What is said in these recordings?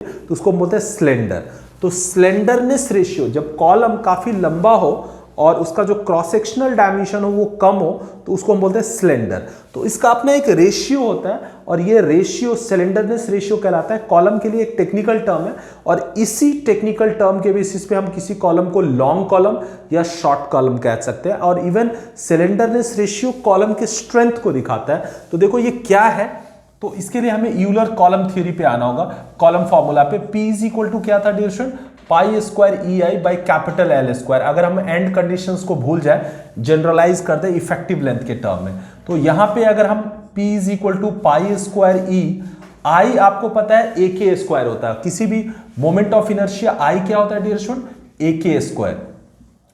तो उसको बोलते हैं स्लेंडर। तो स्लेंडरनेस रेशियो, जब कॉलम काफी लंबा हो और उसका जो क्रॉस सेक्शनल डायमेंशन हो वो कम हो तो उसको हम बोलते हैं स्लेंडर। तो इसका अपना एक रेशियो होता है और ये रेशियो स्लेंडरनेस रेशियो कहलाता है। कॉलम के लिए एक टेक्निकल टर्म है और इसी टेक्निकल टर्म के बेसिस पे हम किसी कॉलम को लॉन्ग कॉलम या शॉर्ट कॉलम कह सकते हैं। और इवन स्लेंडरनेस रेशियो कॉलम के स्ट्रेंथ को दिखाता है। तो देखो ये क्या है, तो इसके लिए हमें यूलर कॉलम थ्योरी पे आना होगा। कॉलम फॉर्मूला पे P इज इक्वल टू क्या था dear student, pi square EI by capital L square. अगर हम एंड कंडीशंस को भूल जाए, जनरलाइज कर दे इफेक्टिव लेंथ के टर्म में, तो यहां पे अगर हम P is equal to pi square E, I आपको पता है AK स्क्वायर होता है। किसी भी मोमेंट ऑफ इनर्शिया I क्या होता है डियर स्टूडेंट, AK स्क्वायर।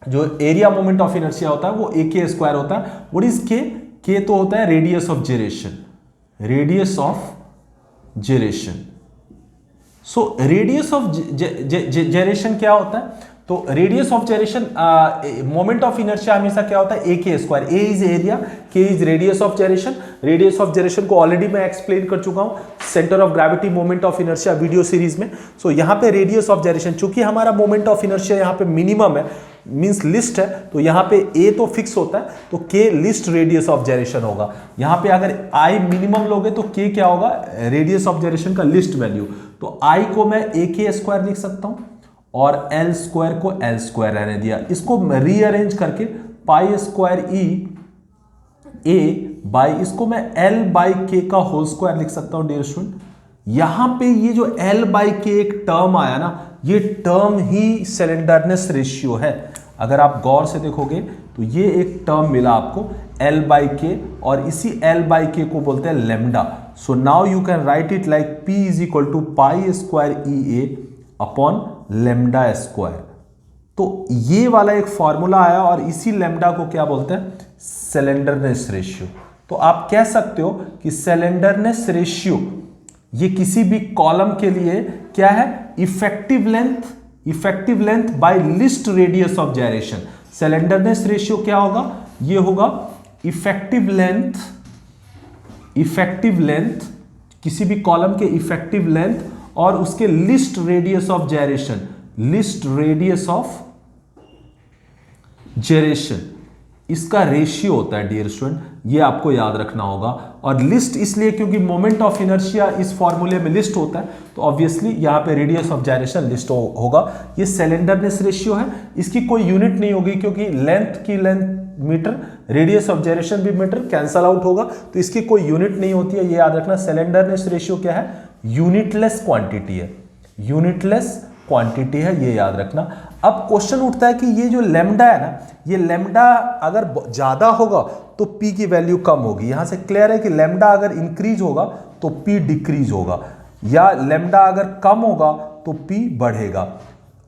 जो एरिया मोमेंट ऑफ इनर्शिया होता है वो AK स्क्वायर होता है। What is K? K तो होता है radius of gyration, radius of gyration. So radius of gyration क्या होता है, तो radius of gyration, moment of inertia हमेशा क्या होता है, A K square. A is area, K is radius of gyration. Radius of gyration को ऑलरेडी मैं एक्सप्लेन कर चुका हूं centre of gravity moment of inertia video series में। सो यहां पे रेडियस ऑफ जेरेशन, चूंकि हमारा मोमेंट ऑफ इनर्शिया यहां पे मिनिमम है, मींस लिस्ट है, तो यहां पे ए तो फिक्स होता है, तो के लिस्ट रेडियस ऑफ जेरेशन होगा। यहां पे अगर आई मिनिमम लोगे तो के क्या होगा, रेडियस ऑफ जेरेशन का लिस्ट वैल्यू। तो आई को मैं ए के स्क्वायर लिख सकता हूं और एल स्क्वायर को एल स्क्वायर रहने दिया। इसको रीअरेंज करके पाई स्क्वायर ई ए बाई, इसको मैं एल बाई के का होल स्क्वायर लिख सकता हूं डियर स्टूडेंट। यहां पे ये जो एल बाई के एक टर्म आया ना, ये टर्म ही सिलेंडरनेस रेशियो है। अगर आप गौर से देखोगे तो ये एक टर्म मिला आपको एल बाई के, और इसी एल बाई के को बोलते हैं lambda. So now you can write it like P is equal to pi square E A upon lambda square. तो ये वाला एक फॉर्मूला आया और इसी लेमडा को क्या बोलते हैं, सिलेंडरनेस रेशियो। तो आप कह सकते हो कि सिलेंडरनेस रेशियो ये किसी भी कॉलम के लिए क्या है, effective length bye list radius of gyration. Slenderness ratio क्या होगा, ये होगा इफेक्टिव लेंथ किसी भी कॉलम के इफेक्टिव लेंथ और उसके list radius of gyration, list radius of gyration, इसका रेशियो होता है डियर स्टूडेंट। ये आपको याद रखना होगा। और लिस्ट इसलिए क्योंकि मोमेंट ऑफ इनर्शिया इस फॉर्मूले में लिस्ट होता है, तो ऑब्वियसली यहां पे रेडियस ऑफ जायरेशन लिस्ट होगा। ये सिलेंडरनेस रेशियो है, इसकी कोई यूनिट नहीं होगी क्योंकि लेंथ की length metre, radius of gyration भी मीटर, कैंसल आउट होगा, तो इसकी कोई यूनिट नहीं होती है। ये याद रखना, सिलेंडरनेस रेशियो क्या है, यूनिटलेस क्वांटिटी है, यूनिटलेस क्वांटिटी है, ये याद रखना। अब क्वेश्चन उठता है कि ये जो लेमडा है ना, ये लेमडा अगर ज्यादा होगा तो पी की वैल्यू कम होगी। यहां से क्लियर है कि लेमडा अगर इंक्रीज होगा तो पी डिक्रीज होगा, या लेमडा अगर कम होगा तो पी बढ़ेगा।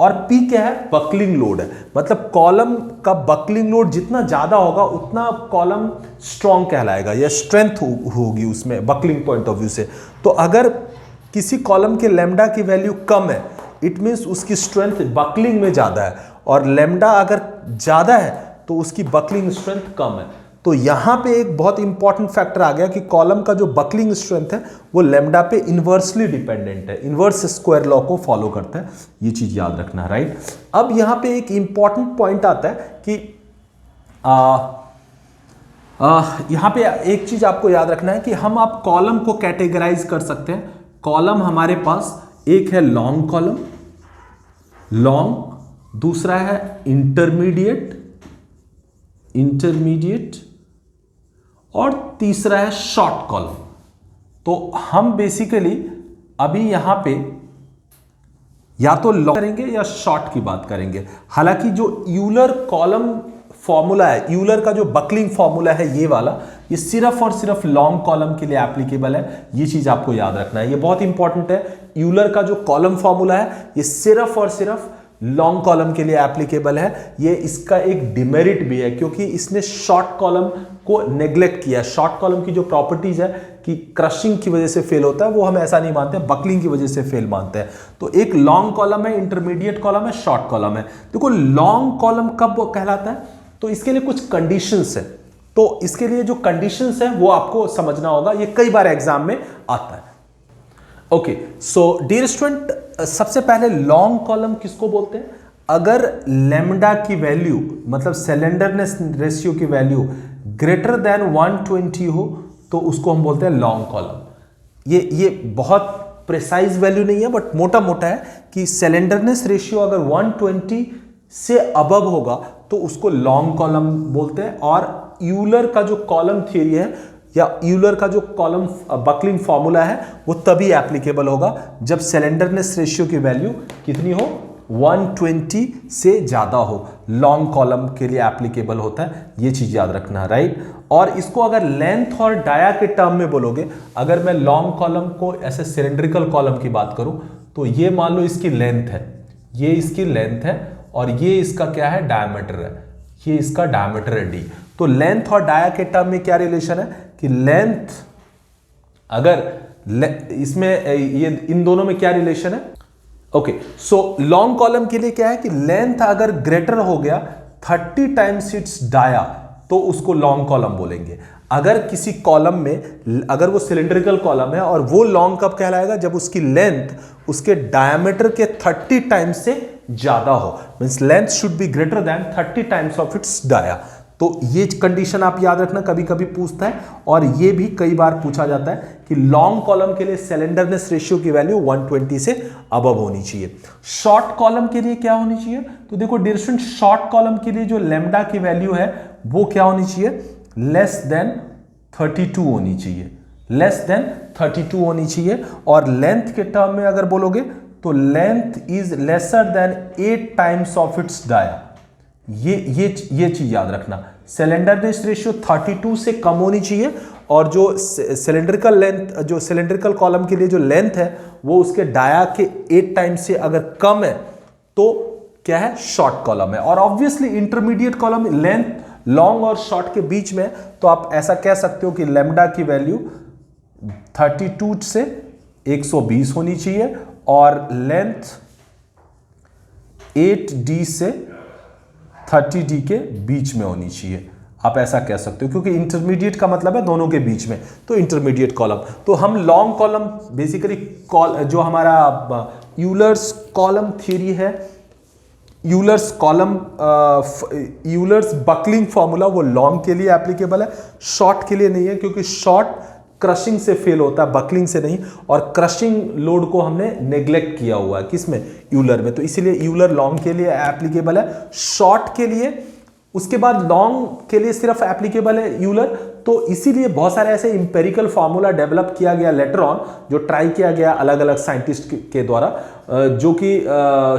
और पी क्या है, बकलिंग लोड है, मतलब कॉलम का बकलिंग लोड जितना ज्यादा होगा उतना कॉलम स्ट्रॉन्ग कहलाएगा, या स्ट्रेंथ होगी उसमें बकलिंग पॉइंट ऑफ व्यू से। तो अगर किसी कॉलम के लेमडा की वैल्यू कम है, इट मीन्स उसकी स्ट्रेंथ बकलिंग में ज्यादा है, और लेमडा अगर ज्यादा है तो उसकी बकलिंग स्ट्रेंथ कम है। तो यहां पे एक बहुत इंपॉर्टेंट फैक्टर आ गया कि कॉलम का जो बकलिंग स्ट्रेंथ है वो लेमडा पे इनवर्सली डिपेंडेंट है, इनवर्स स्क्वायर लॉ को फॉलो करता है। ये चीज याद रखना है, राइट। अब यहां पे एक इंपॉर्टेंट पॉइंट आता है कि यहां पे एक चीज आपको याद रखना है कि हम आप कॉलम को कैटेगराइज कर सकते हैं। कॉलम हमारे पास एक है लॉन्ग कॉलम, लॉन्ग, दूसरा है इंटरमीडिएट, और तीसरा है शॉर्ट कॉलम। तो हम बेसिकली अभी यहां पे या तो लॉन्ग करेंगे या शॉर्ट की बात करेंगे। हालांकि जो यूलर कॉलम फॉर्मूला है, यूलर का जो बकलिंग फॉर्मूला है ये वाला, ये सिर्फ और सिर्फ लॉन्ग कॉलम के लिए एप्लीकेबल है। ये चीज आपको याद रखना है, ये बहुत इंपॉर्टेंट है। यूलर का जो कॉलम फॉर्मूला है ये सिर्फ और सिर्फ लॉन्ग कॉलम के लिए एप्लीकेबल है। ये इसका एक डिमेरिट भी है क्योंकि इसने शॉर्ट कॉलम को नेग्लेक्ट किया। शॉर्ट कॉलम की जो प्रॉपर्टीज है कि क्रशिंग की वजह से फेल होता है, वो हम ऐसा नहीं मानते, बकलिंग की वजह से फेल मानते हैं। तो एक लॉन्ग कॉलम है, इंटरमीडिएट कॉलम है, शॉर्ट कॉलम है। देखो लॉन्ग कॉलम कब कहलाता है, तो इसके लिए कुछ कंडीशंस है। तो इसके लिए जो कंडीशंस है वो आपको समझना होगा, ये कई बार एग्जाम में आता है। ओके, सो डियर स्टूडेंट, सबसे पहले लॉन्ग कॉलम किसको बोलते हैं? अगर लेमडा की वैल्यू मतलब सिलेंडरनेस रेशियो की वैल्यू ग्रेटर देन 120 हो तो उसको हम बोलते हैं लॉन्ग कॉलम। ये बहुत प्रिसाइज वैल्यू नहीं है, बट मोटा मोटा है कि सिलेंडरनेस रेशियो अगर 120 से अबव होगा तो उसको लॉन्ग कॉलम बोलते हैं। और यूलर का जो कॉलम थियरी है या यूलर का जो कॉलम बकलिंग फॉर्मूला है वो तभी एप्लीकेबल होगा जब सिलेंडरनेस रेशियो की वैल्यू कितनी हो, 120 से ज्यादा हो। लॉन्ग कॉलम के लिए एप्लीकेबल होता है, ये चीज याद रखना, राइट। और इसको अगर लेंथ और डाया के टर्म में बोलोगे, अगर मैं लॉन्ग कॉलम को ऐसे सिलेंड्रिकल कॉलम की बात करूं तो ये मान लो इसकी लेंथ है, ये इसकी लेंथ है और ये इसका क्या है, डायमीटर है, ये इसका डायमीटर है d। तो लेंथ और डाया के टर्म में क्या रिलेशन है कि लेंथ अगर इसमें ये इन दोनों में क्या रिलेशन है, ओके। सो लॉन्ग कॉलम के लिए क्या है कि लेंथ अगर ग्रेटर हो गया 30 टाइम्स इट्स डाया तो उसको लॉन्ग कॉलम बोलेंगे। अगर किसी कॉलम में अगर वो सिलेंड्रिकल कॉलम है और वो लॉन्ग कब कहलाएगा, जब उसकी लेंथ उसके डायमीटर के 30 टाइम्स से ज्यादा हो, means length should be greater than 30 times of its dia. तो ये कंडीशन आप याद रखना, कभी कभी पूछता है और ये भी कई बार पूछा जाता है कि लॉन्ग कॉलम के लिए सिलेंडरनेस रेशियो की वैल्यू 120 से अबव होनी चाहिए। शॉर्ट कॉलम के लिए क्या होनी चाहिए, तो देखो डियर स्टूडेंट, शॉर्ट कॉलम के लिए जो लेमडा की वैल्यू है वो क्या होनी चाहिए, लेस देन 32 होनी चाहिए, लेस देन 32 होनी चाहिए। और लेंथ के टर्म में अगर बोलोगे तो length is lesser than 8 times of its dia. ये चीज याद रखना, सिलेंडरनेस रेशियो 32 से कम होनी चाहिए और जो सिलेंड्रिकल लेंथ, जो सिलेंड्रिकल कॉलम के लिए जो लेंथ है वो उसके डाया के 8 टाइम्स से अगर कम है तो क्या है, शॉर्ट कॉलम है। और obviously intermediate column length long और शॉर्ट के बीच में, तो आप ऐसा कह सकते हो कि लेमडा की वैल्यू 32 से 120 होनी चाहिए और लेंथ 8d से 30d के बीच में होनी चाहिए, आप ऐसा कह सकते हो, क्योंकि इंटरमीडिएट का मतलब है दोनों के बीच में, तो इंटरमीडिएट कॉलम। तो हम लॉन्ग कॉलम बेसिकली जो हमारा यूलर्स कॉलम थ्योरी है, यूलर्स बकलिंग फॉर्मूला, वो लॉन्ग के लिए एप्लीकेबल है, शॉर्ट के लिए नहीं है, क्योंकि शॉर्ट क्रशिंग से फेल होता है, बकलिंग से नहीं। और क्रशिंग लोड को हमने नेग्लेक्ट किया हुआ है किसमें, यूलर में, तो इसीलिए यूलर लॉन्ग के लिए एप्लीकेबल है, शॉर्ट के लिए, उसके बाद लॉन्ग के लिए सिर्फ एप्लीकेबल है यूलर। तो इसीलिए बहुत सारे ऐसे इंपेरिकल फार्मूला डेवलप किया गया लेटर ऑन, जो ट्राई किया गया अलग अलग साइंटिस्ट के द्वारा, जो कि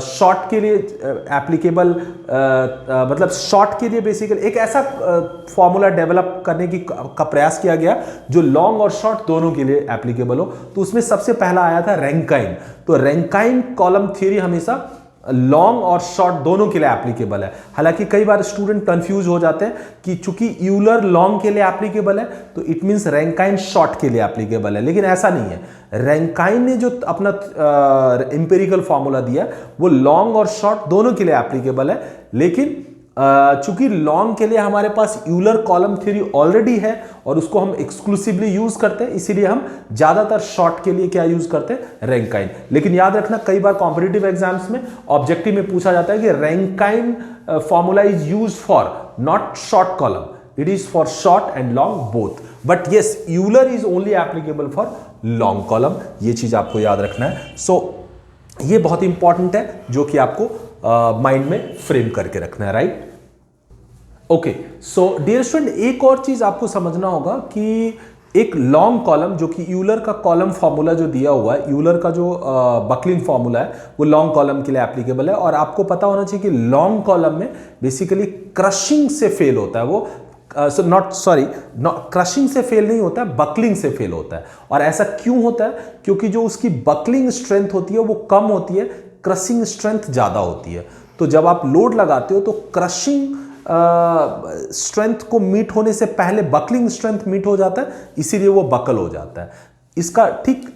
शॉर्ट के लिए एप्लीकेबल, मतलब शॉर्ट के लिए बेसिकली एक ऐसा फार्मूला डेवलप करने का प्रयास किया गया जो लॉन्ग और शॉर्ट दोनों के लिए एप्लीकेबल हो। तो उसमें सबसे पहला आया था रैंकाइन। तो रैंकाइन कॉलम थ्योरी हमेशा लॉन्ग और शॉर्ट दोनों के लिए एप्लीकेबल है। हालांकि कई बार स्टूडेंट कंफ्यूज हो जाते हैं कि चूंकि यूलर लॉन्ग के लिए एप्लीकेबल है तो इट मींस रैंकाइन शॉर्ट के लिए एप्लीकेबल है, लेकिन ऐसा नहीं है। रैंकाइन ने जो अपना एम्पिरिकल फॉर्मूला दिया वो लॉन्ग और शॉर्ट दोनों के लिए एप्लीकेबल है, लेकिन चूंकि लॉन्ग के लिए हमारे पास यूलर कॉलम थ्योरी ऑलरेडी है और उसको हम एक्सक्लूसिवली यूज करते हैं, इसीलिए हम ज्यादातर शॉर्ट के लिए क्या यूज करते हैं, रैंकाइन। लेकिन याद रखना, कई बार कॉम्पिटिटिव एग्जाम्स में ऑब्जेक्टिव में पूछा जाता है कि Rankine formula is use for not short column, it is for short and long both, but yes Euler is only applicable for long column. ये चीज आपको याद रखना है। सो ये बहुत इंपॉर्टेंट है जो कि आपको माइंड में फ्रेम करके रखना है, right. Okay, so dear student, एक और चीज आपको समझना होगा कि एक लॉन्ग कॉलम, जो कि यूलर का कॉलम फॉर्मूला जो दिया हुआ है, यूलर का जो बकलिंग फॉर्मूला है वो लॉन्ग कॉलम के लिए एप्लीकेबल है। और आपको पता होना चाहिए कि लॉन्ग कॉलम में बेसिकली क्रशिंग से फेल होता है वो, क्रशिंग से फेल नहीं होता है, बकलिंग से फेल होता है। और ऐसा क्यों होता है, क्योंकि जो उसकी बकलिंग स्ट्रेंथ होती है वो कम होती है, क्रशिंग स्ट्रेंथ ज्यादा होती है। तो जब आप लोड लगाते हो तो क्रशिंग स्ट्रेंथ को मीट होने से पहले बकलिंग स्ट्रेंथ मीट हो जाता है, इसीलिए वो बकल हो जाता है। इसका ठीक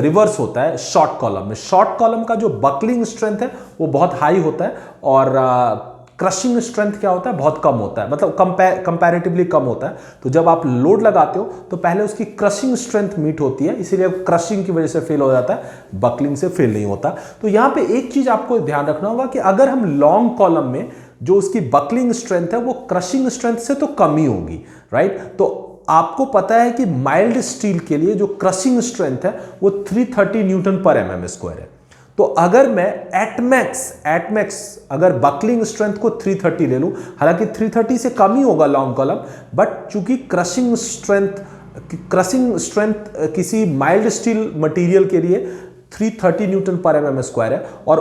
रिवर्स होता है शॉर्ट कॉलम में। शॉर्ट कॉलम का जो बकलिंग स्ट्रेंथ है वो बहुत हाई होता है और क्रशिंग स्ट्रेंथ क्या होता है, बहुत कम होता है, मतलब कंपैरेटिवली कम होता है। तो जब आप लोड लगाते हो तो पहले उसकी क्रशिंग स्ट्रेंथ मीट होती है, इसीलिए क्रशिंग की वजह से फेल हो जाता है, बकलिंग से फेल नहीं होता। तो यहां पे एक चीज आपको ध्यान रखना होगा कि अगर हम लॉन्ग कॉलम में जो उसकी बकलिंग स्ट्रेंथ है वो क्रशिंग स्ट्रेंथ से तो कम ही होगी, राइट। तो आपको पता है कि माइल्ड स्टील के लिए जो क्रशिंग स्ट्रेंथ है वो 330 न्यूटन पर एमएम स्क्वायर है। तो अगर मैं एट मैक्स अगर बकलिंग स्ट्रेंथ को 330 ले लूं, हालांकि 330 से कम ही होगा लॉन्ग कॉलम, बट चूंकि क्रशिंग स्ट्रेंथ किसी माइल्ड स्टील मटेरियल के लिए 330 न्यूटन पर एमएम स्क्वायर है, और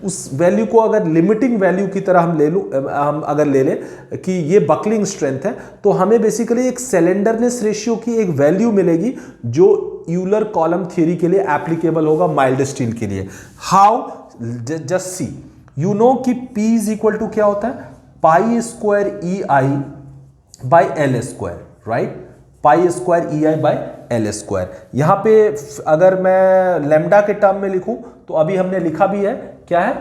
उस वैल्यू को अगर लिमिटिंग वैल्यू की तरह हम अगर ले लें कि ये बकलिंग स्ट्रेंथ है, तो हमें बेसिकली एक सिलेंडरनेस रेशियो की एक वैल्यू मिलेगी जो यूलर कॉलम थ्योरी के लिए एप्लीकेबल होगा माइल्ड स्टील के लिए। How, just see, you know कि P इज इक्वल टू क्या होता है, पाई square EI by L square, right, pi square EI by L square. यहां पे अगर मैं लेमडा के टर्म में लिखूं तो अभी हमने लिखा भी है, क्या है,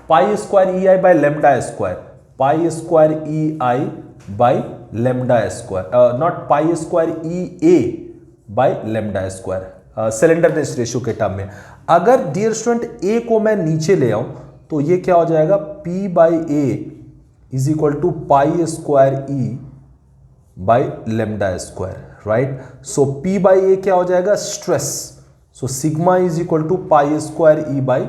पाई square EI by lambda square, pi square EI by lambda square, not pi square EA by lambda square, slenderness ratio के टर्म में। अगर डियर स्टूडेंट ए को मैं नीचे ले आऊं तो ये क्या हो जाएगा, P by A is equal to pi square E by lambda square, right. So P by A क्या हो जाएगा, stress, so sigma is equal to pi square E by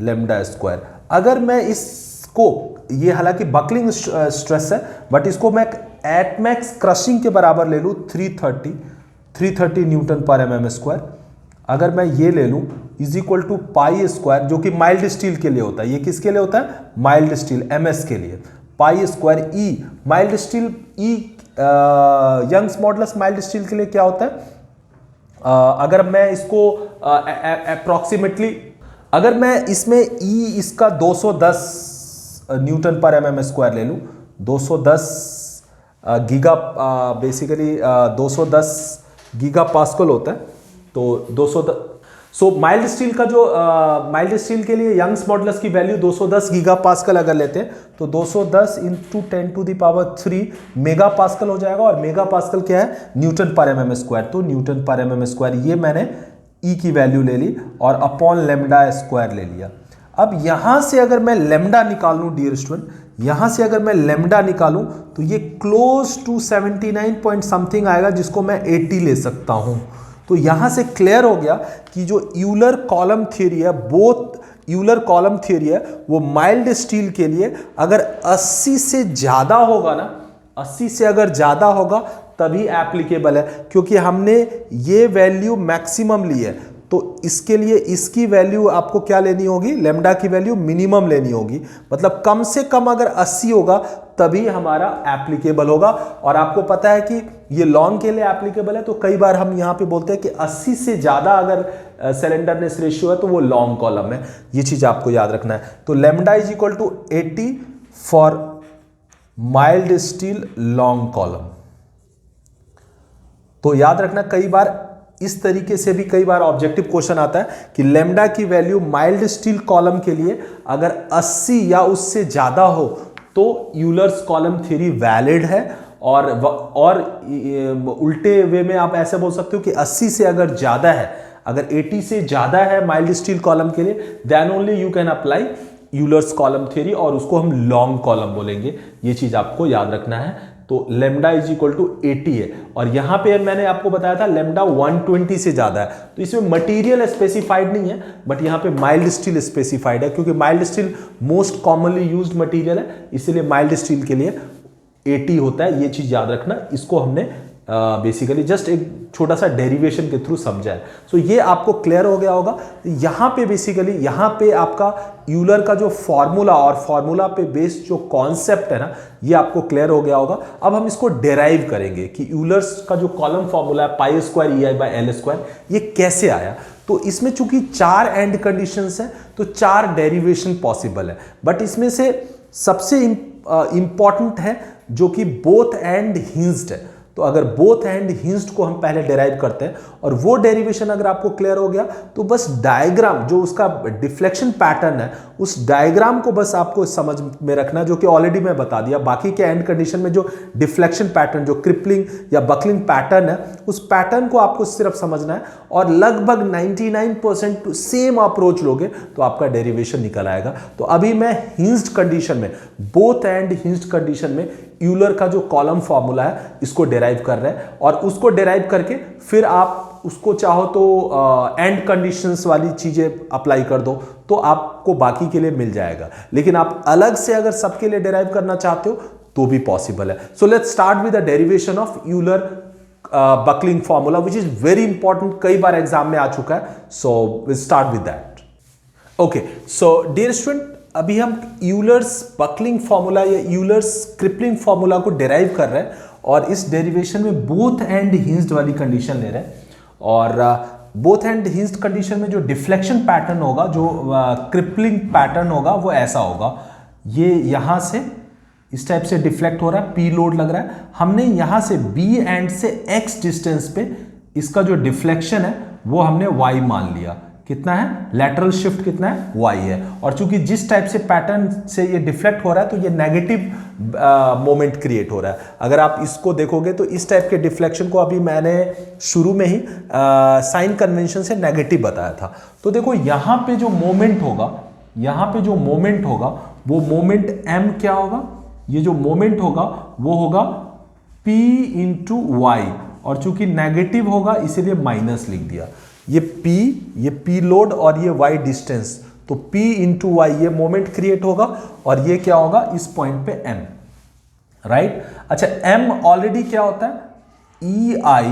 lambda square. अगर मैं इसको, ये हालांकि बकलिंग स्ट्रेस है, but इसको मैं एट मैक्स क्रशिंग के बराबर ले लूं 330 न्यूटन पर एमएम स्क्वायर, अगर मैं ये ले लूं is equal to pi square, जो कि माइल्ड स्टील के लिए होता है, ये किसके लिए होता है, माइल्ड स्टील MS के लिए, pi square E, mild steel E, Young's modulus mild steel के लिए क्या होता है, अगर मैं इसको अप्रोक्सीमेटली, अगर मैं इसमें E इसका 210 न्यूटन पर एमएम स्क्वायर ले लूं, 210 गीगा, बेसिकली 210 गीगा पास्कल होता है, तो 210, सो माइल्ड स्टील का जो माइल्ड स्टील के लिए यंग्स मॉडुलस की वैल्यू 210 गीगा पास्कल अगर लेते हैं तो 210 इंटू 10⁻³ मेगा पास्कल हो जाएगा, और मेगा पास्कल क्या है, न्यूटन पर एमएम स्क्वायर, तो न्यूटन पर एमएम स्क्वायर ये मैंने E की वैल्यू ले ली और अपॉन लेमडा स्क्वायर ले लिया। अब यहां से अगर मैं लेमडा निकालूं डियर स्टूडेंट, यहां से अगर मैं लेमडा निकालूं तो ये क्लोज टू 79 पॉइंट समथिंग आएगा, जिसको मैं 80 ले सकता हूं। तो यहां से क्लियर हो गया कि जो यूलर कॉलम थ्योरी है, बोथ यूलर कॉलम थ्योरी है, वो माइल्ड स्टील के लिए अगर 80 से ज्यादा होगा ना, 80 से अगर ज्यादा होगा तभी एप्लीकेबल है, क्योंकि हमने ये वैल्यू मैक्सिमम ली है। तो इसके लिए इसकी वैल्यू आपको क्या लेनी होगी, लेमडा की वैल्यू मिनिमम लेनी होगी, मतलब कम से कम अगर 80 होगा तभी हमारा एप्लीकेबल होगा। और आपको पता है कि ये लॉन्ग के लिए एप्लीकेबल है, तो कई बार हम यहां पे बोलते हैं कि 80 से ज्यादा अगर सिलेंडरनेस रेशियो है तो वो लॉन्ग कॉलम है, ये चीज आपको याद रखना है। तो lambda is equal to 80 for mild steel long column. तो याद रखना, कई बार इस तरीके से भी कई बार ऑब्जेक्टिव क्वेश्चन आता है कि लेमडा की वैल्यू माइल्ड स्टील कॉलम के लिए अगर 80 या उससे ज्यादा हो तो यूलर्स कॉलम थ्योरी वैलिड है, और उल्टे वे में आप ऐसे बोल सकते हो कि 80 से अगर ज्यादा है, अगर 80 से ज्यादा है माइल्ड स्टील कॉलम के लिए, then only you can apply Euler's column theory, और उसको हम लॉन्ग कॉलम बोलेंगे। ये चीज आपको याद रखना है। तो लेमडा इज इक्वल टू 80 है, और यहां पे मैंने आपको बताया था लेमडा 120 से ज्यादा है, तो इसमें मटेरियल स्पेसिफाइड नहीं है, बट यहां पे माइल्ड स्टील स्पेसिफाइड है, क्योंकि mild steel most commonly used material है, इसलिए माइल्ड स्टील के लिए 80 होता है। ये चीज याद रखना, इसको हमने बेसिकली जस्ट एक छोटा सा डेरिवेशन के थ्रू समझा है। सो ये आपको क्लियर हो गया होगा। यहाँ पे बेसिकली यहाँ पे आपका यूलर का जो फॉर्मूला और फॉर्मूला पे बेस्ड जो कॉन्सेप्ट है ना, ये आपको क्लियर हो गया होगा। अब हम इसको डेराइव करेंगे कि यूलर्स का जो कॉलम फॉर्मूला है पाई square EI by L square, ये कैसे आया। तो इसमें चूंकि 4 एंड कंडीशंस हैं तो 4 डेरिवेशन पॉसिबल है, बट इसमें से सबसे इंपॉर्टेंट है जो कि बोथ एंड हिंज्ड है। तो अगर बोथ एंड हिंज्ड को हम पहले डेराइव करते हैं और वो डेरिवेशन अगर आपको क्लियर हो गया तो बस डायग्राम जो उसका डिफ्लेक्शन पैटर्न है उस डायग्राम को बस आपको समझ में रखना, जो कि ऑलरेडी मैं बता दिया। बाकी के एंड कंडीशन में जो डिफ्लेक्शन पैटर्न, जो क्रिपलिंग या बकलिंग पैटर्न है, उस पैटर्न को आपको सिर्फ समझना है और लगभग 99% सेम अप्रोच लोगे तो आपका डेरिवेशन निकल आएगा। तो अभी मैं हिंज्ड कंडीशन में, बोथ एंड हिंज्ड कंडीशन में यूलर का जो कॉलम फॉर्मूला है इसको डेराइव कर रहे हैं और उसको डेराइव करके फिर आप उसको चाहो तो एंड कंडीशंस वाली चीजें अप्लाई कर दो तो आपको बाकी के लिए मिल जाएगा। लेकिन आप अलग से अगर सबके लिए डेराइव करना चाहते हो तो भी पॉसिबल है। So let's start with the derivation of Euler buckling formula which is very important, कई बार एग्जाम में आ चुका है। So will start with that. Okay, so dear student, अभी हम यूलर्स बकलिंग फॉर्मूला या यूलर्स क्रिपलिंग फॉर्मूला को डेराइव कर रहे हैं और इस डेरिवेशन में बोथ एंड हिंज्ड वाली कंडीशन ले रहे हैं। और बोथ एंड हिंज्ड कंडीशन में जो डिफ्लेक्शन पैटर्न होगा, जो क्रिपलिंग पैटर्न होगा, वो ऐसा होगा, ये यहां से इस टाइप से डिफ्लेक्ट हो रहा है, पी लोड लग रहा है। हमने यहां से बी एंड से एक्स डिस्टेंस पे इसका जो डिफ्लेक्शन है वो हमने वाई मान लिया। कितना है? लैटरल शिफ्ट कितना है? y है। और चूंकि जिस टाइप से पैटर्न से ये डिफ्लेक्ट हो रहा है तो ये नेगेटिव मोमेंट क्रिएट हो रहा है। अगर आप इसको देखोगे तो इस टाइप के डिफ्लेक्शन को अभी मैंने शुरू में ही साइन कन्वेंशन से नेगेटिव बताया था। तो देखो यहाँ पे जो मोमेंट होगा, यहाँ पे जो मोमेंट होगा वो मोमेंट m क्या होगा? ये जो मोमेंट होगा वो होगा p इंटू वाई, और चूंकि नेगेटिव होगा इसीलिए माइनस लिख दिया। ये P लोड और ये Y डिस्टेंस, तो P इंटू वाई ये मोमेंट क्रिएट होगा और ये क्या होगा इस पॉइंट पे M, राइट। अच्छा, M ऑलरेडी क्या होता है? EI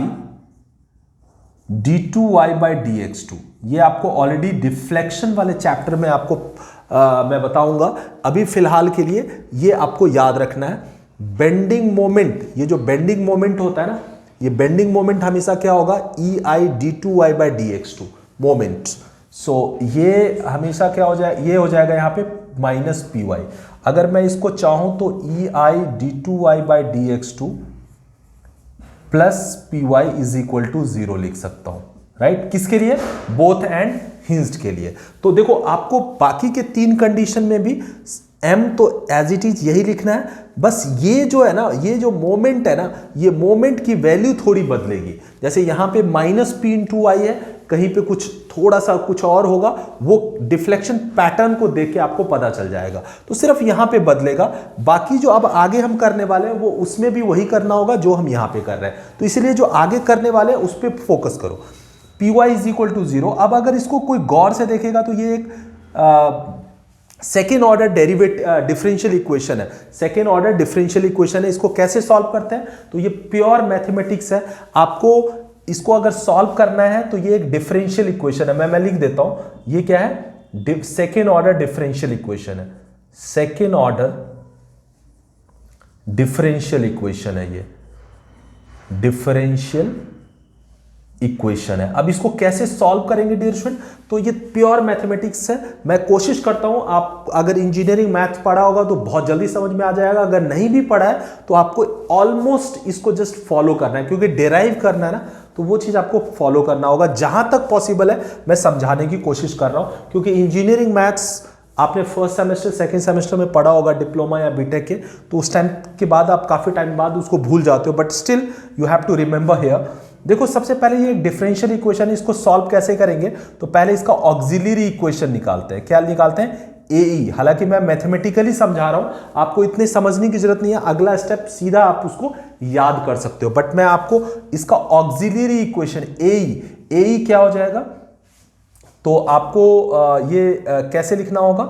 d2y by dx2। ये आपको ऑलरेडी डिफ्लेक्शन वाले चैप्टर में आपको मैं बताऊंगा। अभी फिलहाल के लिए ये आपको याद रखना है। बेंडिंग मोमेंट, ये जो बेंडिंग मोमेंट होता है ना, ये बेंडिंग मोमेंट हमेशा क्या होगा? EI d2y by dx2 moment. सो ये हमेशा क्या हो जाए? ये हो जाएगा यहाँ पे माइनस py। अगर मैं इसको चाहूं तो EI d2y by dx2 plus py is equal to 0 लिख सकता हूं, राइट। किसके लिए? बोथ एंड हिंज्ड के लिए। तो देखो आपको बाकी के तीन कंडीशन में भी m तो एज इट इज यही लिखना है, बस ये जो है ना, ये जो मोमेंट है ना, ये मोमेंट की वैल्यू थोड़ी बदलेगी। जैसे यहाँ पे माइनस p इंटू वाई है, कहीं पे कुछ थोड़ा सा कुछ और होगा, वो डिफ्लेक्शन पैटर्न को देख के आपको पता चल जाएगा। तो सिर्फ यहाँ पे बदलेगा, बाकी जो अब आगे हम करने वाले हैं वो उसमें भी वही करना होगा जो हम यहाँ पे कर रहे हैं। तो इसलिए जो आगे करने वाले हैं उस पर फोकस करो। py is equal to 0। अब अगर इसको कोई गौर से देखेगा तो ये एक सेकेंड ऑर्डर डिफरेंशियल इक्वेशन है। सेकेंड ऑर्डर डिफरेंशियल इक्वेशन है। इसको कैसे सॉल्व करते हैं? तो ये प्योर मैथमेटिक्स है। आपको इसको अगर सॉल्व करना है तो ये एक डिफरेंशियल इक्वेशन है। मैं लिख देता हूं, ये क्या है? सेकेंड ऑर्डर डिफरेंशियल इक्वेशन है। सेकेंड ऑर्डर डिफरेंशियल इक्वेशन है, ये डिफरेंशियल इक्वेशन है। अब इसको कैसे सॉल्व करेंगे डियर स्टूडेंट? तो ये प्योर मैथमेटिक्स है। मैं कोशिश करता हूं, आप अगर इंजीनियरिंग मैथ्स पढ़ा होगा तो बहुत जल्दी समझ में आ जाएगा। अगर नहीं भी पढ़ा है तो आपको ऑलमोस्ट इसको जस्ट फॉलो करना है, क्योंकि डेराइव करना है ना, तो वो चीज आपको फॉलो करना होगा। जहां तक पॉसिबल है मैं समझाने की कोशिश कर रहा हूं, क्योंकि इंजीनियरिंग मैथ्स आपने फर्स्ट सेमेस्टर सेकंड सेमेस्टर में पढ़ा होगा डिप्लोमा या बीटेक के, तो उस टाइम के बाद आप काफी टाइम बाद उसको भूल जाते हो, but still you have to remember here. देखो सबसे पहले ये डिफरेंशियल इक्वेशन है, इसको सॉल्व कैसे करेंगे? तो पहले इसका ऑक्सिलरी इक्वेशन निकालते हैं। क्या निकालते हैं? AE। हालांकि मैं मैथमेटिकली समझा रहा हूं, आपको इतने समझने की जरूरत नहीं है। अगला स्टेप सीधा आप उसको याद कर सकते हो, बट मैं आपको इसका ऑक्सिलरी इक्वेशन AE क्या हो जाएगा? तो आपको ये कैसे लिखना होगा?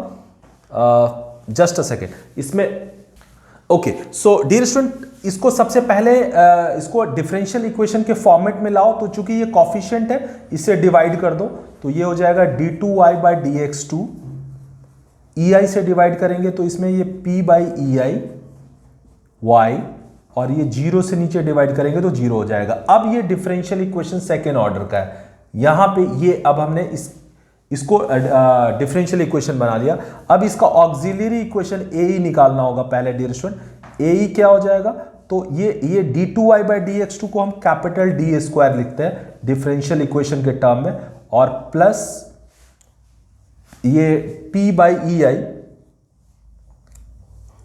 जस्ट अ सेकेंड, इसमें ओके। सो डियर स्टूडेंट, इसको सबसे पहले इसको डिफरेंशियल इक्वेशन के फॉर्मेट में लाओ। तो चूंकि ये कॉफिशिएंट है, इसे डिवाइड कर दो, तो ये हो जाएगा d2y बाई dx2। EI से डिवाइड करेंगे तो इसमें ये p बाई EI y, और ये 0 से नीचे डिवाइड करेंगे तो 0 हो जाएगा। अब ये डिफरेंशियल इक्वेशन सेकेंड ऑर्डर का है। यहां पे ये अब हमने इसको डिफरेंशियल इक्वेशन बना लिया। अब इसका ऑक्सिलरी इक्वेशन AE निकालना होगा पहले डियर स्टूडेंट। AE क्या हो जाएगा? तो ये d2y/dx2 को हम कैपिटल D स्क्वायर लिखते हैं डिफरेंशियल इक्वेशन के टर्म में, और प्लस ये p/ei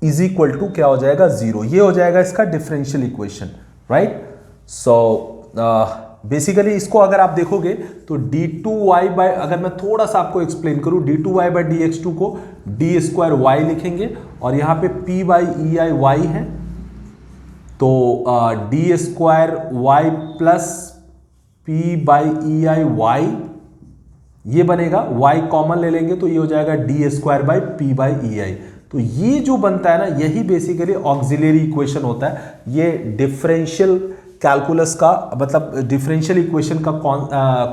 इज इक्वल टू क्या हो जाएगा 0। ये हो जाएगा इसका differential equation, right. So basically इसको अगर आप देखोगे तो d2y अगर मैं थोड़ा सा आपको एक्सप्लेन करूं, d2y/dx2 को d स्क्वायर y लिखेंगे और यहां पे p/ei y है, तो d square y plus p/ei y ये बनेगा, y कॉमन ले लेंगे तो ये हो जाएगा d स्क्वायर बाई p/ei। तो ये जो बनता है ना, यही बेसिकली ऑक्सिलरी इक्वेशन होता है। ये डिफरेंशियल कैलकुलस का मतलब डिफरेंशियल इक्वेशन का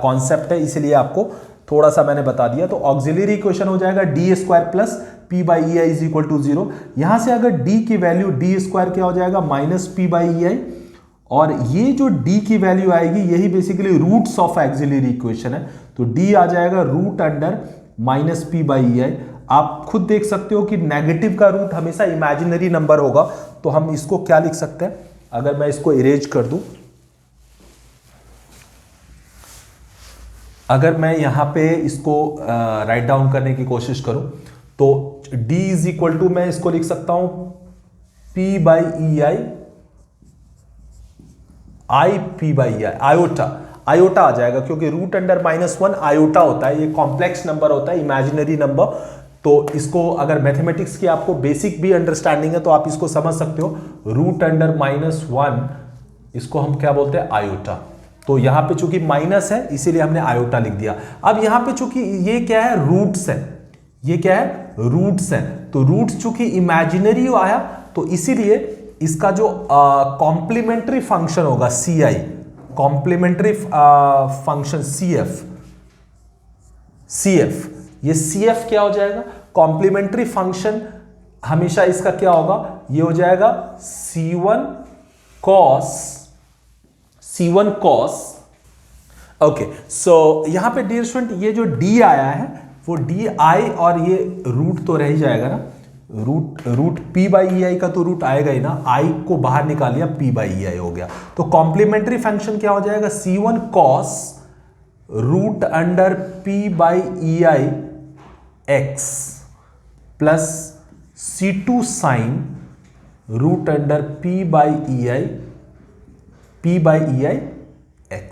कॉन्सेप्ट है, इसलिए आपको थोड़ा सा मैंने बता दिया। तो ऑक्सिलरी इक्वेशन हो जाएगा D square plus p/ei is equal to 0। यहां से अगर d की वैल्यू d स्क्वायर क्या हो जाएगा माइनस p/ei, और ये जो d की वैल्यू आएगी यही basically roots of auxiliary equation है, तो d आ जाएगा रूट अंडर माइनस p/ei। आप खुद देख सकते हो कि नेगेटिव का रूट हमेशा इमेजिनरी नंबर होगा, तो हम इसको क्या लिख सकते हैं, अगर मैं इसको इरेज कर दूं, अगर मैं यहां पे इसको राइट डाउन करने की कोशिश करूं तो d इज इक्वल टू मैं इसको लिख सकता हूं p/ei i p/ei, आयोटा आ जाएगा क्योंकि रूट अंडर -1 आयोटा होता है, ये कॉम्प्लेक्स नंबर होता है, इमेजिनरी नंबर। तो इसको अगर मैथमेटिक्स की आपको बेसिक भी अंडरस्टैंडिंग है तो आप इसको समझ सकते हो, रूट अंडर -1 इसको हम क्या बोलते हैं आयोटा। तो यहां पे चूंकि माइनस है इसीलिए हमने आयोटा लिख दिया। अब यहां पे चूंकि ये क्या है रूट्स है, ये क्या है रूट्स है, तो रूट्स चूंकि इमेजिनरी आया तो इसीलिए इसका जो कॉम्प्लीमेंट्री फंक्शन होगा CI, कॉम्प्लीमेंट्री फंक्शन CF, ये CF क्या हो जाएगा, कॉम्प्लीमेंट्री फंक्शन हमेशा इसका क्या होगा, ये हो जाएगा C1 cos। ओके, सो यहां पे डियर स्टूडेंट ये जो D आया है वो DI, और ये रूट तो रह ही जाएगा ना, रूट p/ei का तो रूट आएगा ही ना, I को बाहर निकाल लिया p/ei हो गया। तो कॉम्प्लीमेंट्री फंक्शन क्या हो जाएगा C1 cos root under p/ei x plus C2 sin root under p/ei x।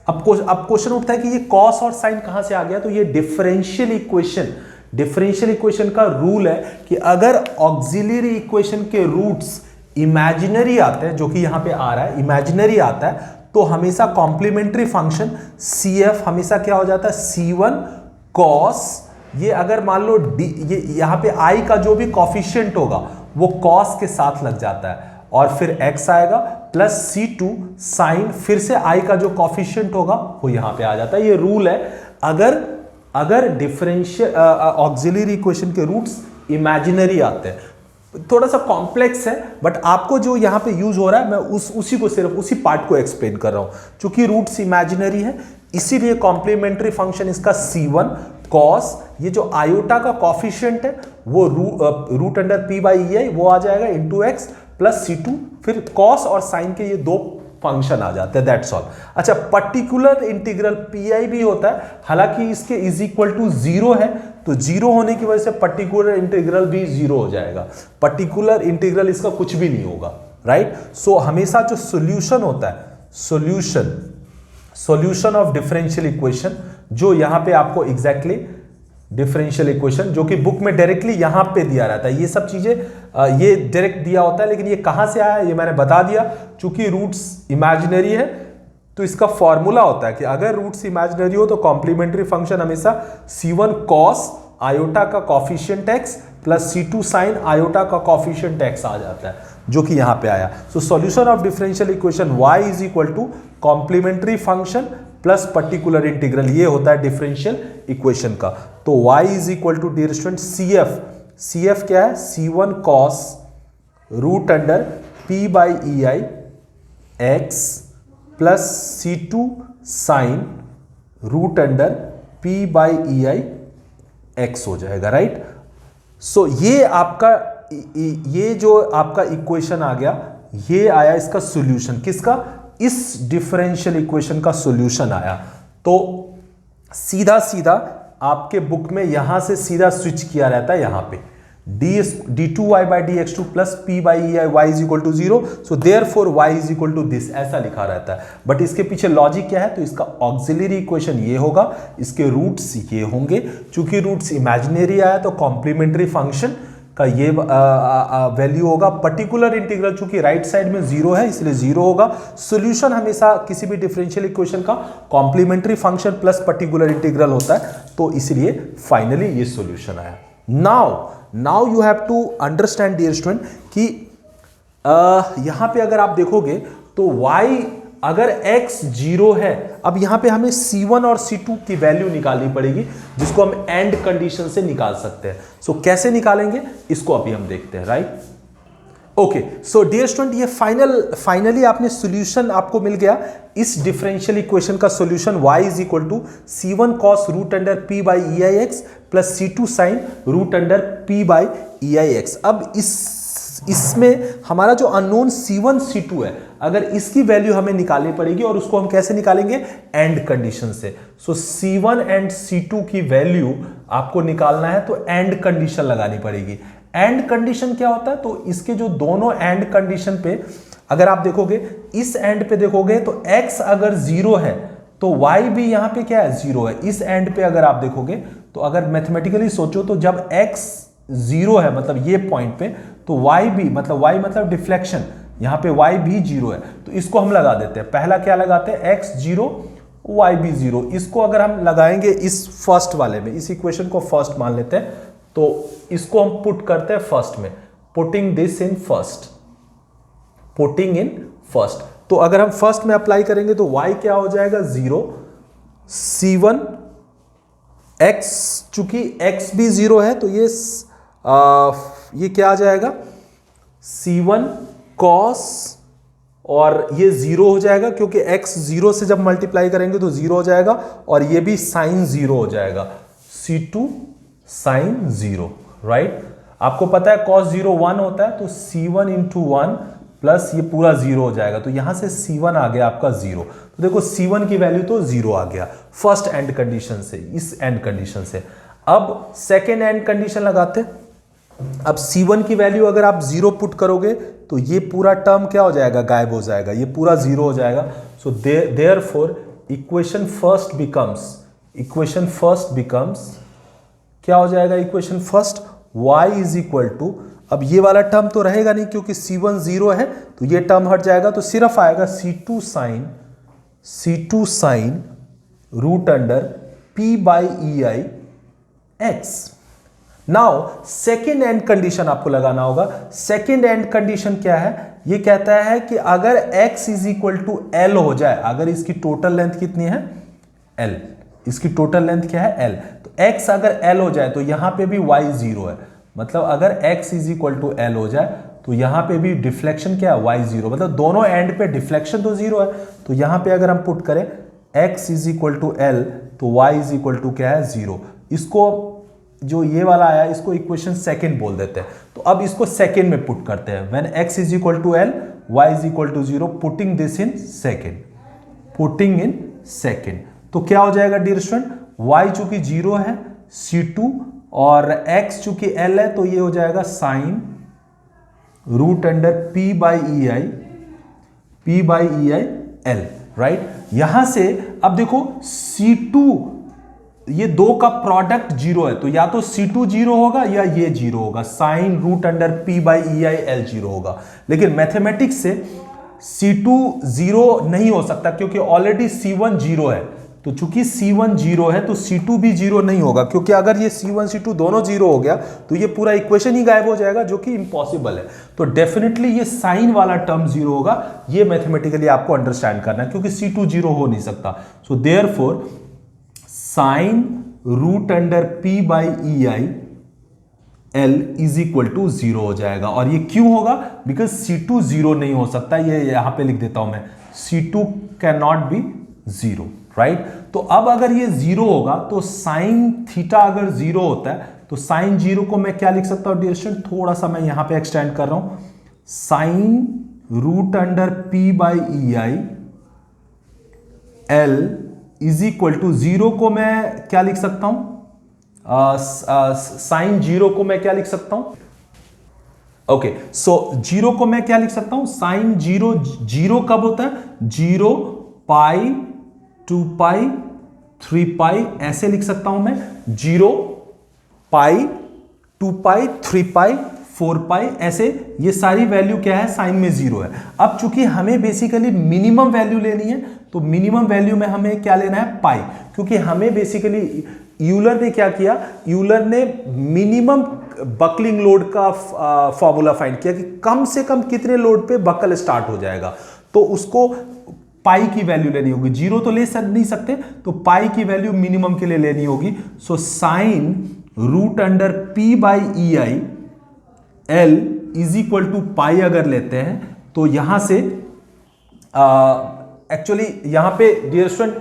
अब क्वेश्चन उठता है कि ये cos और sin कहां से आ गया, तो ये डिफरेंशियल इक्वेशन का रूल है कि अगर ऑक्सिलरी इक्वेशन के रूट्स इमेजिनरी आते हैं, जो कि यहां पे आ रहा है इमेजिनरी आता है, तो हमेशा कॉम्प्लीमेंट्री फंक्शन CF हमेशा क्या हो जाता है C1 cos, ये अगर मान लो ये यहां पे I का जो भी कॉफिशिएंट होगा वो cos के साथ लग जाता है, और फिर x आएगा प्लस C2 sin, फिर से I का जो कॉफिशिएंट होगा वो यहां पे आ जाता है। ये रूल है अगर डिफरेंशियल ऑक्सिलरी इक्वेशन के रूट्स इमेजिनरी आते हैं। थोड़ा सा कॉम्प्लेक्स है बट आपको जो यहां पे यूज हो रहा है मैं उसी को सिर्फ उसी पार्ट को एक्सप्लेन कर रहा हूं। चूंकि रूट्स इमेजिनरी है इसीलिए कॉम्प्लीमेंट्री फंक्शन इसका C1 cos, ये जो आयोटा का कॉफिशिएंट है वो रूट अंडर p/ei वो आ जाएगा इंटू x प्लस C2, फिर cos और sin के ये दो फंक्शन आ जाते हैं, दैट्स ऑल। अच्छा, पर्टिकुलर इंटीग्रल PI भी होता है, हालांकि इसके इज इक्वल टू 0 है, तो 0 होने की वजह से पर्टिकुलर इंटीग्रल भी 0 हो जाएगा, पर्टिकुलर इंटीग्रल इसका कुछ भी नहीं होगा, राइट। सो हमेशा जो सॉल्यूशन होता है, सॉल्यूशन ऑफ डिफरेंशियल इक्वेशन, जो यहां पे आपको एग्जैक्टली डिफरेंशियल इक्वेशन जो कि बुक में डायरेक्टली यहां पे दिया रहता है, ये सब चीजें ये डायरेक्ट दिया होता है, लेकिन ये कहां से आया ये मैंने बता दिया। चूंकि रूट्स इमेजिनरी है तो इसका फॉर्मूला होता है कि अगर रूट्स इमेजिनरी हो तो कॉम्प्लीमेंट्री फंक्शन हमेशा C1 cos आयोटा का coefficient x plus C2 sin iota का कॉफिशिएंट x आ जाता है, जो कि यहां पे आया। सो solution of differential equation y is equal to complementary function plus particular integral, ये होता है डिफरेंशियल इक्वेशन का। तो y is equal to dear student CF क्या है C1 cos root under p/ei x plus C2 sin root under p/ei x हो जाएगा, right. सो ये जो आपका इक्वेशन आ गया, ये आया इसका सॉल्यूशन, किसका, इस डिफरेंशियल इक्वेशन का सॉल्यूशन आया। तो सीधा सीधा आपके बुक में यहां से सीधा स्विच किया रहता है यहां पे d2y by dx2 plus p by ei y is equal to 0, so therefore y is equal to this, ऐसा लिखा रहता है। बट इसके पीछे लॉजिक क्या है, तो इसका ऑक्सिलरी इक्वेशन ये होगा, इसके रूट्स ये होंगे। चूंकि रूट्स इमेजिनरी आया तो कॉम्प्लीमेंट्री फंक्शन का ये वैल्यू होगा। पर्टिकुलर इंटीग्रल चूंकि राइट साइड में जीरो है इसलिए जीरो होगा। सॉल्यूशन हमेशा किसी भी डिफरेंशियल इक्वेशन का complementary function plus particular integral होता है, तो इसलिए फाइनली ये सॉल्यूशन आया। Now you have to understand dear student कि यहां पे अगर आप देखोगे तो y अगर x 0 है, अब यहां पे हमें C1 और C2 की वैल्यू निकालनी पड़ेगी, जिसको हम एंड कंडीशन से निकाल सकते हैं। सो कैसे निकालेंगे इसको अभी हम देखते हैं, right. Okay, so dear student ये फाइनली आपने सॉल्यूशन आपको मिल गया। इस डिफरेंशियल इक्वेशन का solution y is equal to C1 cos root under p by EIX plus C2 sine root under p by EIX। अब इसमें हमारा जो अननोन C1 C2 है, अगर इसकी वैल्यू हमें निकालनी पड़ेगी, और उसको हम कैसे निकालेंगे, एंड कंडीशन से। सो C1 एंड C2 की वैल्यू आपको निकालना है तो एंड कंडीशन लगानी पड़ेगी। एंड कंडीशन क्या होता है, तो इसके जो दोनों एंड कंडीशन पे अगर आप देखोगे, इस एंड पे देखोगे तो x अगर 0 है तो y भी यहां पे क्या है, 0 है। इस एंड पे अगर आप देखोगे तो अगर मैथमेटिकली सोचो तो जब x 0 है मतलब ये पॉइंट पे, तो y भी मतलब y मतलब डिफ्लेक्शन, यहां पे y भी 0 है, तो इसको हम लगा देते हैं। पहला क्या लगाते हैं, x 0 y भी 0। इसको अगर हम लगाएंगे इस फर्स्ट वाले में, इस इक्वेशन को फर्स्ट मान लेते हैं, तो इसको हम पुट करते हैं फर्स्ट में, putting this in first, putting in first. तो अगर हम फर्स्ट में अप्लाई करेंगे तो y क्या हो जाएगा, 0, C1 x, चूंकि x भी 0 है तो ये क्या आ जाएगा, C1 cos, और ये 0 हो जाएगा क्योंकि x 0 से जब मल्टीप्लाई करेंगे तो 0 हो जाएगा, और ये भी साइन 0 हो जाएगा, C2 साइन 0, राइट। आपको पता है cos 0 1 होता है, तो C1 इंटू 1 प्लस ये पूरा 0 हो जाएगा, तो यहां से C1 आ गया आपका 0। तो देखो C1 की वैल्यू तो 0 आ गया फर्स्ट एंड कंडीशन से, इस एंड कंडीशन से। अब सेकेंड एंड कंडीशन लगाते हैं। अब C1 की वैल्यू अगर आप 0 पुट करोगे तो ये पूरा टर्म क्या हो जाएगा, गायब हो जाएगा, ये पूरा 0 हो जाएगा। So therefore equation first becomes क्या हो जाएगा, equation first y is equal to, अब ये वाला टर्म तो रहेगा नहीं क्योंकि C1 0 है, तो ये टर्म हट जाएगा, तो सिर्फ आएगा C2 sine root under p by EI x। Now second end condition आपको लगाना होगा। सेकेंड एंड कंडीशन क्या है, ये कहता है कि अगर x is equal to L हो जाए, अगर इसकी टोटल लेंथ कितनी है, L, इसकी टोटल लेंथ क्या है, L, तो x अगर L हो जाए तो यहां पे भी y 0 है, मतलब अगर x is equal to L हो जाए तो यहां पे भी डिफ्लेक्शन क्या है, y 0, मतलब दोनों एंड पे डिफ्लेक्शन तो 0 है। तो यहां पे अगर हम पुट करें x is equal to L तो y इज इक्वल टू क्या है, 0। इसको जो ये वाला आया इसको इक्वेशन सेकंड बोल देते हैं। तो अब इसको सेकंड में पुट करते हैं, when x is equal to L y is equal to 0, putting this in second, putting in second. तो क्या हो जाएगा डियर स्टूडेंट, y चूंकि 0 है, C2 और x चूंकि L है, तो ये हो जाएगा sine root under p by EI L, right. यहां से अब देखो C2, ये दो का प्रोडक्ट 0 है, तो या तो C2 0 होगा या ये 0 होगा, sine root under p by EI L 0 होगा। लेकिन मैथमेटिक्स से C2 0 नहीं हो सकता क्योंकि ऑलरेडी C1 0 है, तो चूंकि C1 0 है तो C2 भी 0 नहीं होगा, क्योंकि अगर ये C1 C2 दोनों 0 हो गया तो ये पूरा इक्वेशन ही गायब हो जाएगा, जो कि इम्पॉसिबल है। तो डेफिनेटली ये साइन वाला टर्म 0 होगा, ये मैथमेटिकली आपको अंडरस्टैंड करना है, क्योंकि C2 0 हो नहीं सकता। So therefore sine root under p by EI L is equal to 0 हो जाएगा। और ये क्यों होगा, बिकॉज C2 0 नहीं हो सकता, ये यहां पे लिख देता हूं मैं, C2 can not be 0, right. तो अब अगर ये 0 होगा तो साइन थीटा अगर 0 होता है तो साइन 0 को मैं क्या लिख सकता हूं डियर स्टूडेंट, थोड़ा सा मैं यहां पे एक्सटेंड कर रहा हूं, sine root under P by E I L is equal to, zero को मैं क्या लिख सकता हूं, साइन जीरो को मैं क्या लिख सकता हूं, ओके, सो जीरो को मैं क्या लिख सकता हूं, साइन जीरो, जीरो कब होता है, 0 पाई 2 पाई 3 पाई, ऐसे लिख सकता हूं मैं, 0 पाई 2 पाई 3 पाई 4 पाई, ऐसे ये सारी वैल्यू क्या है, साइन में 0 है। अब चूंकि हमें बेसिकली मिनिमम वैल्यू लेनी है, तो मिनिमम वैल्यू में हमें क्या लेना है, पाई, क्योंकि हमें बेसिकली यूलर ने क्या किया, यूलर ने मिनिमम बकलिंग लोड का फॉर्मूला फाइंड किया कि कम से कम कितने लोड पे बकल स्टार्ट हो जाएगा, तो उसको पाई की वैल्यू लेनी होगी, जीरो तो ले नहीं सकते, तो पाई की वैल्यू मिनिमम के लिए लेनी होगी। So sine root under P by E I L is equal to pi अगर लेते हैं, तो यहां से एक्चुअली यहां पे dear student,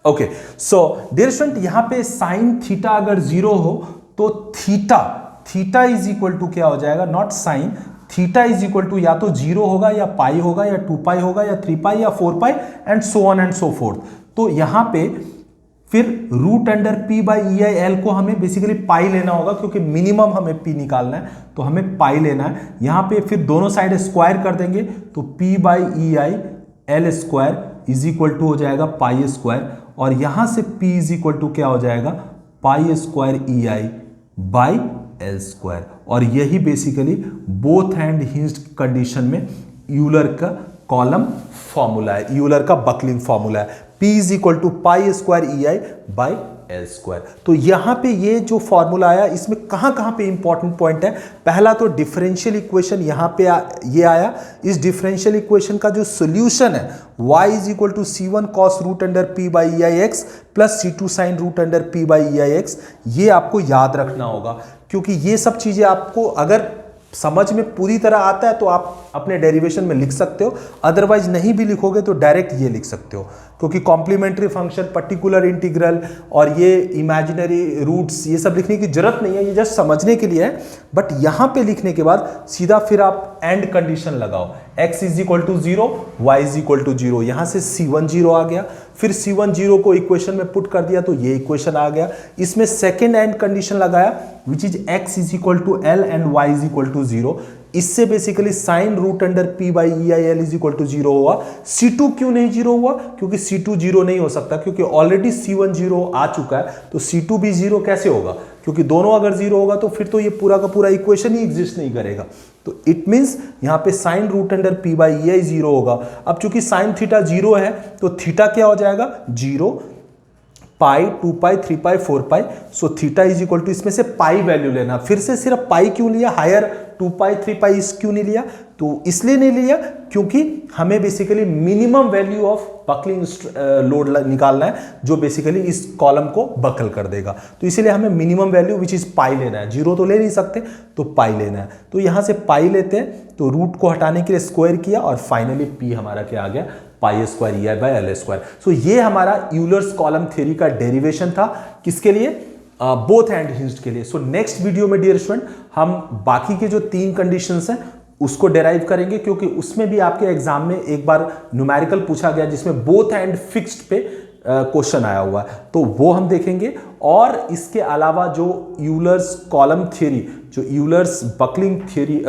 okay, so dear student यहां पे साइन थीटा अगर 0 हो तो थीटा इज इक्वल टू क्या हो जाएगा, not sine, theta is equal to या तो 0 होगा या पाई होगा या 2 पाई होगा या 3 पाई या 4 pi and so on and so fourth. तो यहां पे फिर root under P by E I L को हमें बेसिकली पाई लेना होगा, क्योंकि मिनिमम हमें पी निकालना है, तो हमें पाई लेना है। यहां पे फिर दोनों साइड स्क्वायर कर देंगे, तो P by E I L square is equal to हो जाएगा पाई स्क्वायर, और यहां से p इज इक्वल टू क्या हो जाएगा, pi square E I by L square, और यही basically both hand hinged condition में यूलर का कॉलम फॉर्मूला है, यूलर का बकलिंग फॉर्मूला है, p is equal to pi square E I by L square. तो यहां पे ये जो फॉर्मूला आया, इसमें कहां कहां पे इंपॉर्टेंट पॉइंट है, पहला तो डिफरेंशियल इक्वेशन यहां पे ये आया, इस डिफरेंशियल इक्वेशन का जो सोल्यूशन है y is equal to c1 cos root under P by E I X plus c2 sine root under P by E I X, ये आपको याद रखना होगा, क्योंकि ये सब चीजें आपको अगर समझ में पूरी तरह आता है तो आप अपने डेरिवेशन में लिख सकते हो, अदरवाइज नहीं भी लिखोगे तो डायरेक्ट ये लिख सकते हो, क्योंकि कॉम्प्लीमेंट्री फंक्शन, पर्टिकुलर इंटीग्रल और ये इमेजिनरी रूट्स, ये सब लिखने की जरूरत नहीं है, ये जस्ट समझने के लिए है। बट यहां पे लिखने के बाद सीधा फिर आप एंड कंडीशन लगाओ, x is equal to 0, y is equal to 0, यहां से c1 0 आ गया, फिर c1 0 को इक्वेशन में पुट कर दिया तो ये इक्वेशन आ गया, इसमें सेकेंड एंड कंडीशन लगाया which is x is equal to l and y is equal to 0, इससे basically sine root under P by E I L is equal to 0 हुआ। c2 क्यों नहीं 0 हुआ, क्योंकि c2 0 नहीं हो सकता, क्योंकि ऑलरेडी c1 0 आ चुका है, तो c2 भी 0 कैसे होगा, क्योंकि दोनों अगर 0 होगा तो फिर तो ये पूरा का पूरा इक्वेशन ही एग्जिस्ट नहीं करेगा। तो इट मींस यहां पे sine root under P by E I 0 होगा। अब चूंकि साइन थीटा 0 है तो थीटा क्या हो जाएगा, 0 pi 2 pi 3 pi 4 pi, so theta is equal to, इसमें से पाई वैल्यू लेना, फिर से सिर्फ पाई क्यों लिया, हायर 2 पाई 3 पाई इस क्यों नहीं लिया, तो इसलिए नहीं लिया क्योंकि हमें basically minimum value of buckling load निकालना है, जो बेसिकली इस कॉलम को बकल कर देगा, तो इसीलिए हमें minimum value which is pi लेना है, 0 तो ले नहीं सकते, तो पाई लेना है। तो यहां से पाई लेते हैं, तो रूट को हटाने के लिए स्क्वायर किया, और फाइनली पी हमारा क्या आ गया, pi square E I by L square. So ये हमारा यूलर्स कॉलम थ्योरी का डेरिवेशन था, किसके लिए, बोथ हैंड हिंज्ड के लिए। सो नेक्स्ट वीडियो में डियर स्टूडेंट हम बाकी के जो 3 कंडीशंस हैं उसको डेराइव करेंगे, क्योंकि उसमें भी आपके एग्जाम में एक बार न्यूमेरिकल पूछा गया जिसमें बोथ हैंड फिक्स्ड पे क्वेश्चन आया हुआ है, तो वो हम देखेंगे। और इसके अलावा जो यूलर्स कॉलम थ्योरी, जो Euler's buckling theory,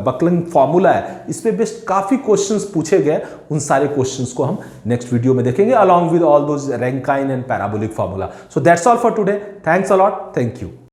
buckling formula है, इस पे बेस्ड काफी क्वेश्चंस पूछे गए, उन सारे क्वेश्चंस को हम नेक्स्ट वीडियो में देखेंगे along with all those Rankine and parabolic formula. So that's all for today, thanks a lot, thank you.